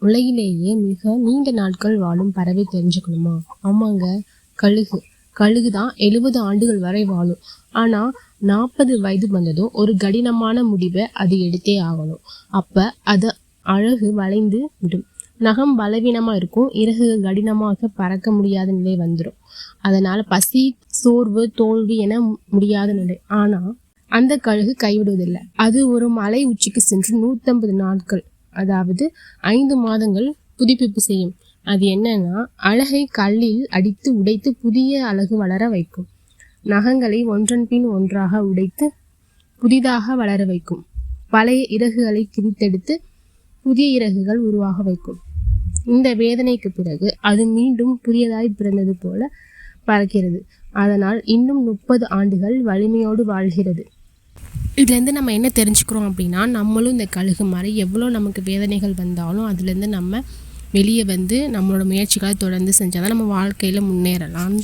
உலகிலேயே மிக நீண்ட நாட்கள் வாழும் பறவை தெரிஞ்சுக்கணுமா? ஆமாங்க, கழுகு. கழுகு தான் 70 ஆண்டுகள் வரை வாழும். ஆனால் 40 வயது வந்ததும் ஒரு கடினமான முடிவை அது எடுத்தே ஆகணும். அப்போ அது அழகு வளைந்து விடும். நகம் பலவீனமாக இருக்கும். இறகுகள் கடினமாக பறக்க முடியாத நிலை வந்துடும். அதனால் பசி, சோர்வு, தோல்வி என முடியாத நிலை. ஆனால் அந்த கழுகு கைவிடுவதில்லை. அது ஒரு மலை உச்சிக்கு சென்று 150 நாட்கள், அதாவது 5 மாதங்கள் புதுப்பிப்பு செய்யும். அது என்னன்னா, அழகை கல்லில் அடித்து உடைத்து புதிய அழகு வளர வைக்கும். நகங்களை ஒன்றன் பின் ஒன்றாக உடைத்து புதிதாக வளர வைக்கும். பழைய இறகுகளை கிழித்தெடுத்து புதிய இறகுகள் உருவாக வைக்கும். இந்த வேதனைக்கு பிறகு அது மீண்டும் புதியதாய் பிறந்தது போல பறக்கிறது. அதனால் இன்னும் 30 ஆண்டுகள் வலிமையோடு வாழ்கிறது. இதுலேருந்து நம்ம என்ன தெரிஞ்சுக்கிறோம் அப்படின்னா, நம்மளும் இந்த கழுகு மாதிரி எவ்வளோ நமக்கு வேதனைகள் வந்தாலும் அதுலேருந்து நம்ம வெளியே வந்து நம்மளோட முயற்சிகளை தொடர்ந்து செஞ்சால் தான் நம்ம வாழ்க்கையில் முன்னேறலாம்.